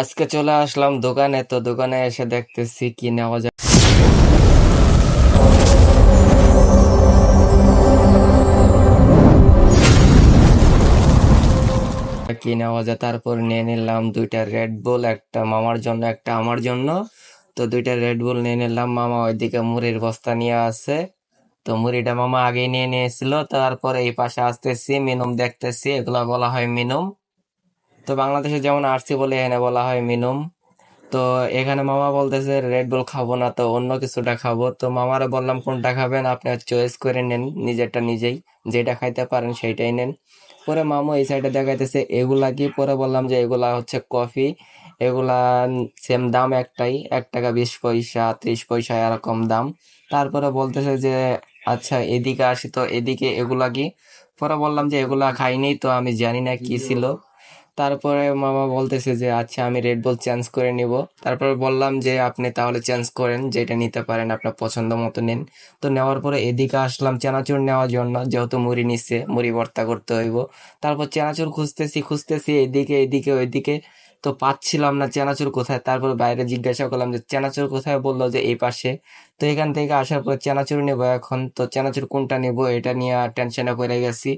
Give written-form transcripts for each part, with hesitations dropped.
আজকে চলে আসলাম দোকানে, তো দোকানে এসে দেখতেছি কি নেওয়া যায় কি নেওয়া যায়। তারপর নিয়ে নিলাম দুইটা রেড বুল, একটা মামার জন্য একটা আমার জন্য। তো দুইটা রেড বুল নিয়ে নিলাম। মামা ওইদিকে মুড়ির বস্তা নিয়ে আসে, তো মুড়িটা মামা আগে নিয়ে নিয়েছিল। তারপরে এই পাশে আসতেছি, মিনুম দেখতেছি, এগুলা বলা হয় মিনুম। তো বাংলাদেশে যেমন আরসি বলে, এখানে বলা হয় মিনুম। তো এখানে মামা বলতেছে রেড বুল খাবো না, তো অন্য কিছুটা খাবো। তো মামারে বললাম কোনটা খাবেন, আপনি চয়েস করে নেন নিজেরটা নিজেই, যেটা খাইতে পারেন সেইটাই নেন। পরে মামু এই সাইডে দেখাইতেছে এগুলা কি, পরে বললাম যে এগুলা হচ্ছে কফি। এগুলা সেম দাম একটাই, 1 টাকা 20 পয়সা 30 পয়সা এরকম দাম। তারপরে বলতেছে যে আচ্ছা এদিকে আসি, তো এদিকে এগুলা কি। পরে বললাম যে এগুলা খাইনি, তো আমি জানি না কি ছিল। তারপরে মামা বলতেছে যে আচ্ছা আমি রেড বুল চেঞ্জ করে নিব। তারপরে বললাম যে আপনি তাহলে চেঞ্জ করেন, যেটা নিতে পারেন আপনার পছন্দ মতো নেন। তো নেওয়ার পরে এদিকে আসলাম চানাচুর নেওয়ার জন্য, যেহেতু মুড়ি নিচ্ছে, মুড়ি ভর্তা করতে হইব। তারপর চানাচুর খুঁজতেছি খুঁজতেছি এদিকে এদিকে ওইদিকে, তো পাচ্ছিলাম না চানাচুর কোথায়। তারপর বাইরে জিজ্ঞাসা করলাম যে চানাচুর কোথায়, বললো যে এই পাশে। তো এখান থেকে আসার পর চানাচুর নেবো এখন, তো চানাচুর কোনটা নেবো এটা নিয়ে টেনশনে পড়ে গেছি।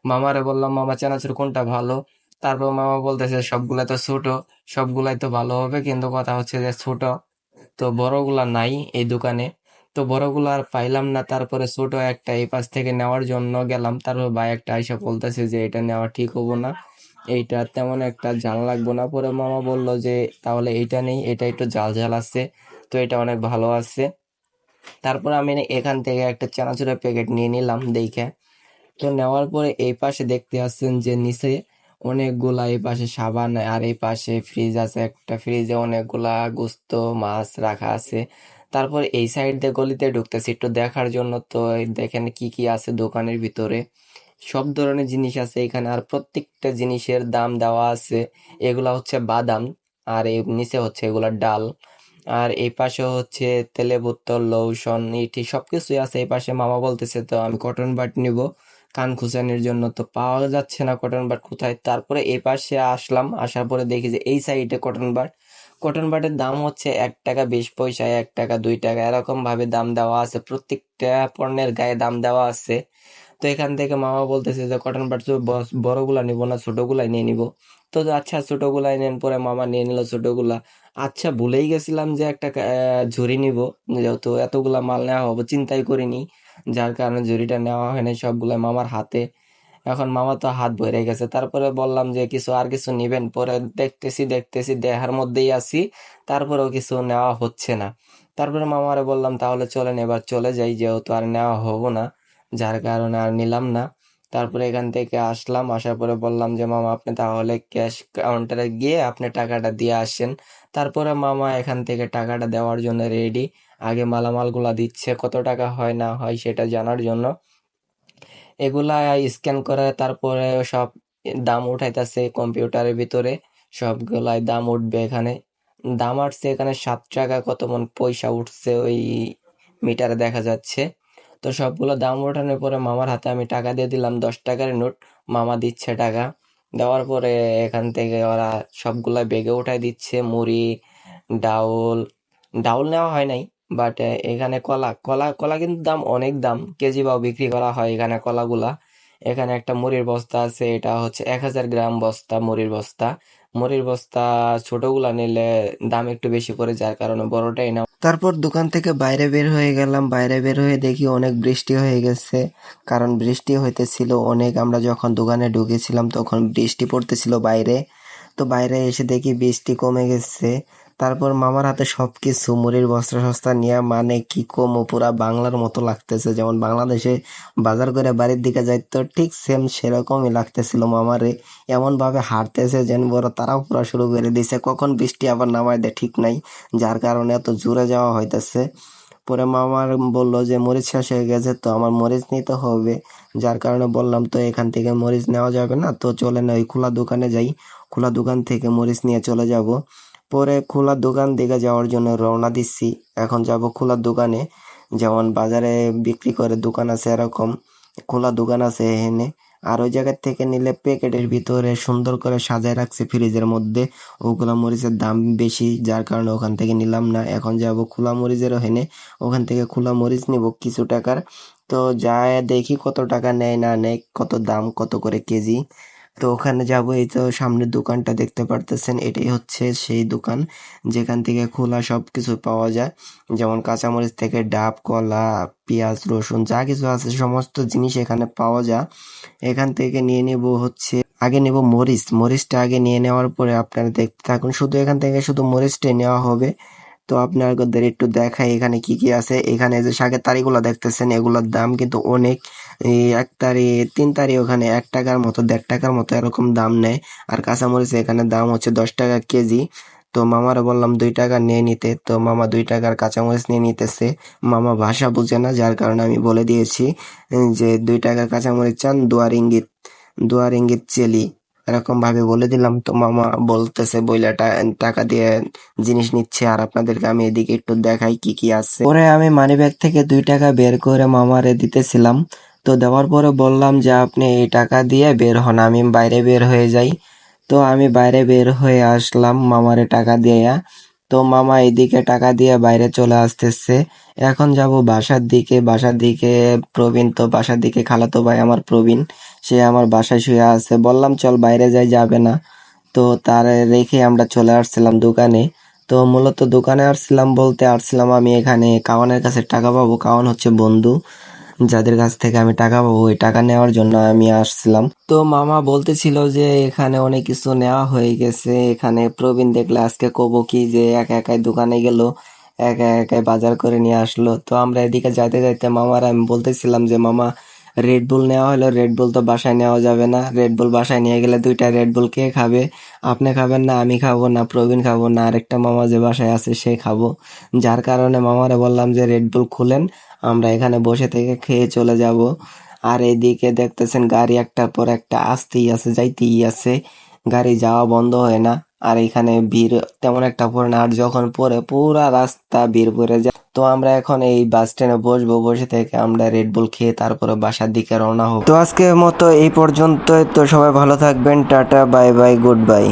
মামারে বললাম মামা চানাচুর কোনটা ভালো। তারপর মামা বলতেছে সবগুলা তো ছোট, সবগুলাই তো ভালো হবে, কিন্তু কথা হচ্ছে যে ছোট তো বড়গুলা নাই এই দোকানে। তো বড়গুলা আর পাইলাম না। তারপরে ছোট একটা এই পাশ থেকে নেওয়ার জন্য গেলাম, তারপর ভাই একটা আইসা বলতেছে যে এটা নেওয়া ঠিক হবো না, এইটা তেমন একটা ঝাল লাগবো না। পরে মামা বলল যে তাহলে এইটা নেই, এটা একটু ঝাল ঝাল আছে, তো এটা অনেক ভালো আছে। তারপর আমি এখান থেকে একটা চানাচুরের প্যাকেট নিয়ে নিলাম দেখে। তো নেওয়ার পরে এই পাশে দেখতে আসছেন যে নিচে অনেকগুলা, এই পাশে সাবান, আর এই পাশে ফ্রিজ আছে, একটা ফ্রিজে অনেকগুলা গোস্ত মাছ রাখা আছে। তারপর এই সাইড দিয়ে গলিতে ঢুকতেছি একটু দেখার জন্য, তো এই দেখেন কি কি আছে দোকানের ভিতরে। সব ধরনের জিনিস আছে এখানে, আর প্রত্যেকটা জিনিসের দাম দেওয়া আছে। এগুলা হচ্ছে বাদাম, আর এই নিচে হচ্ছে এগুলা ডাল। আর এই পাশে হচ্ছে তেলে বোতল, লোশন, ইটি সবকিছুই আছে। এই পাশে মামা বলতেছে তো আমি কটন বাড নিব কান খুঁচানির জন্য, তো পাওয়া যাচ্ছে না কটন বাড কোথায়। তারপরে এই পাশে আসলাম, আসার পরে দেখি যে এই সাইডে কটন বাড। কটন বাডের দাম হচ্ছে 1 টাকা 20 পয়সা, 1 টাকা 2 টাকা এরকম ভাবে দাম দেওয়া আছে, প্রত্যেকটা পণ্যের গায়ে দাম দেওয়া আছে। তো এখান থেকে মামা বলতেছে যে কটন বাড তো বড়গুলা নিব না, ছোটগুলাই নিয়ে নিব। তো আচ্ছা ছোটগুলাই নেন। পরে মামা নিয়ে নিল ছোটগুলা। আচ্ছা ভুলেই গেছিলাম যে একটা ঝুড়ি নিব, যেহেতু এতগুলা মাল নেওয়া হবে চিন্তাই করিনি, যার কারণে ঝুড়িটা নেওয়া হয়নি, সবগুলা মামার হাতে। এখন মামা তো হাত ভরে গেছে। তারপরে বললাম যে কিছু আর কিছু নিবেন, পরে দেখতেছি দেখতেছি দেহার মধ্যেই আছি, তারপরেও কিছু নেওয়া হচ্ছে না। তারপরে মামারে বললাম তাহলে চলেন এবার চলে যাই, যেহেতু আর নেওয়া হবো না, যার কারণে আর নিলাম না। তারপরে এখান থেকে আসলাম, আসার পরে বললাম যে মামা আপনি তাহলে ক্যাশ কাউন্টারে গিয়ে আপনি টাকাটা দিয়ে আসেন। তারপরে মামা এখান থেকে টাকাটা দেওয়ার জন্য রেডি, আগে মালামালগুলা দিচ্ছে, কত টাকা হয় না হয় সেটা জানার জন্য। এগুলা স্ক্যান করে তারপরে সব দাম উঠাইতেছে কম্পিউটারের ভিতরে, সবগুলাই দাম উঠবে এখানে। দাম আসছে এখানে 7 টাকা কত মন পয়সা উঠছে ওই মিটারে দেখা যাচ্ছে। তো সবগুলো দাম ওঠানোর পরে মামার হাতে আমি টাকা দিয়ে দিলাম, 10 টাকার নোট। মামা দিচ্ছে টাকা, দেওয়ার পরে এখান থেকে ওরা সবগুলা বেগে উঠাই দিচ্ছে। মুড়ি, ডাউল, ডাউল নেওয়া হয় নাই, বাট এখানে কলা কলা কলা কিন্তু দাম অনেক দাম, কেজি ভাও বিক্রি করা হয় এখানে কলাগুলা। এখানে একটা মুড়ির বস্তা আছে, এটা হচ্ছে 1000 গ্রাম বস্তা মুড়ির বস্তা। মুড়ির বস্তা ছোটগুলা নিলে দাম একটু বেশি পড়ে, যার কারণে বড়টাই নাও। তারপর দোকান থেকে বাইরে বের হয়ে গেলাম, বাইরে বের হয়ে দেখি অনেক বৃষ্টি হয়ে গেছে, কারণ বৃষ্টি হইতেছিল অনেক। আমরা যখন দোকানে ঢুকেছিলাম তখন বৃষ্টি পড়তেছিল বাইরে। তো বাইরে এসে দেখি বৃষ্টি কমে গেছে। তারপর মামার হাতে সবকিছু মুড়ির বস্তা সস্তা নিয়ে, মানে কি কমো, পুরা বাংলার মতো লাগতেছে, যেমন বাংলাদেশে বাজার করে বাড়ির দিকে যাইতো ঠিক সেম সেরকমই লাগতেছিল মামারে। এমন ভাবে হাঁটতেছে যেন বড় তারাও পুরা শুরু করে দিছে, কখন বৃষ্টি আবার নামায় দেয় ঠিক নাই, যার কারণে এত জোরে যাওয়া হইতেছে। পরে মামার বললো যে মরিচ শেষ হয়ে গেছে, তো আমার মরিচ নিতে হবে, যার কারণে বললাম তো এখান থেকে মরিচ নেওয়া যাবে না, তো চলে না ওই খোলা দোকানে যাই, খোলা দোকান থেকে মরিচ নিয়ে চলে যাব। পরে খোলা দোকান দিকে যাওয়ার জন্য রওনা দিচ্ছি। এখন যাব খোলা দোকানে, যেমন বাজারে বিক্রি করে দোকান আছে এরকম খোলা দোকান আছে এখানে। আর ওই জায়গা থেকে নিলে প্যাকেটের ভিতরে সুন্দর করে সাজায় রাখছে ফ্রিজের মধ্যে। ওগুলা মরিচের দাম বেশি, যার কারণে ওখান থেকে নিলাম না। এখন যাব খোলা মরিচের ওখানে, ওখান থেকে খোলা মরিচ নিব কিছু টাকার। তো যায় দেখি কত টাকা নেয় না নেয়, কত দাম, কত করে কেজি। তো ওখানে যাব। এই তো সামনের দোকানটা দেখতে পারতেছেন, এটাই হচ্ছে সেই দোকান যেখান থেকে খোলা সবকিছু পাওয়া যায়। যেমন কাঁচামরিচ থেকে ডাব, কলা, পেঁয়াজ, রসুন যা কিছু আছে সমস্ত জিনিস এখানে পাওয়া যায়। এখান থেকে নিয়ে নেব হচ্ছে, আগে নেব মরিচটা আগে নিয়ে নেওয়ার পরে আপনারা দেখতে থাকুন। শুধু এখান থেকে শুধু মরিচটাই নেওয়া হবে। তো আপনাদের একটু দেখাই এখানে কি কি আছে। এখানে যে শাকের তারিগুলো দেখতেছেন, এগুলোর দাম কিন্তু অনেক। এই 1 তারি 3 তারি ওখানে 1 টাকার মতো 1.5 টাকার মতো এরকম দাম নেয়। আর কাঁচামরিচ এখানে দাম হচ্ছে 10 টাকা কেজি। তো মামারে বললাম 2 টাকা নিয়ে নিতে, তো মামা 2 টাকার কাঁচামরিচ নিয়ে নিতেছে। মামা ভাষা বুঝে না, যার কারণে আমি বলে দিয়েছি যে 2 টাকার কাঁচামরিচ চান, 2 রিঙ্গিত চেলি, এরকম ভাবে বলে দিলাম। তো মামা বলতেছে বইলা টাকা দিয়ে জিনিস নিচ্ছে। আর আপনাদেরকে আমি এদিকে একটু দেখাই কি কি আছে। পরে আমি মানিব্যাগ থেকে 2 টাকা বের করে মামারে দিতেছিলাম। তো দেওয়ার পরে বললাম যে আপনি এই টাকা দিয়ে বের হন, আমি বাইরে বের হয়ে যাই। তো আমি বাইরে বের হয়ে আসলাম মামারে টাকা দিয়ে। তো মামা এদিকে টাকা দিয়ে বাইরে চলে আসতেছে। এখন যাব বাসার দিকে প্রবীণ, তো বাসার দিকে খালাতো ভাই আমার প্রবীণ, সে আমার বাসায় শুয়ে আছে। বললাম চল বাইরে যাই, যাবে না। তো তার রেখে আমরা চলে আসছিলাম দোকানে। তো মূলত দোকানে আসছিলাম আমি এখানে কাওয়ানের কাছে টাকা পাবো। কাওয়ান হচ্ছে বন্ধু, যাদের কাছ থেকে আমি টাকা পাবো, ওই টাকা নেওয়ার জন্য আমি আসছিলাম। তো মামা বলতেছিল যে এখানে অনেক কিছু নেওয়া হয়ে গেছে। এখানে প্রবীণ দেখলে আজকে কব কি যে একা একাই দোকানে গেল, একা একাই বাজার করে নিয়ে আসলো। তো আমরা এদিকে যাইতে যাইতে মামার আমি বলতেছিলাম যে মামা, রেড বুল নেওয়া হলো, রেড বুল তো বাসায় নেওয়া যাবে না। রেড বুল বাসায় নিয়ে গেলে 2টা রেড বুল কে খাবে? আপনি খাবেন না, আমি খাবো না, প্রবীণ খাবো না, আরেকটা মামা যে বাসায় আছে সে খাবো। যার কারণে মামারে বললাম যে রেড বুল খুলেন, আমরা এখানে বসে থেকে খেয়ে চলে যাব। আর এদিকে দেখতেছেন গাড়ি একটার পর একটা আসতেই আছে, যাইতেই আছে, গাড়ি যাওয়া বন্ধ হয় না। আর এখানে ভিড় তেমন একটা পড়ে না, আর যখন পড়ে পুরা রাস্তা ভিড় পড়ে যায়। তো আমরা এখন এই বাস স্ট্যান্ডে বসবো, বসে থেকে আমরা রেড বুল খেয়ে তারপরে বাসার দিকে রওনা হব। তো আজকের মতো এই পর্যন্তই। তো সবাই ভালো থাকবেন, tata, bye bye, good bye.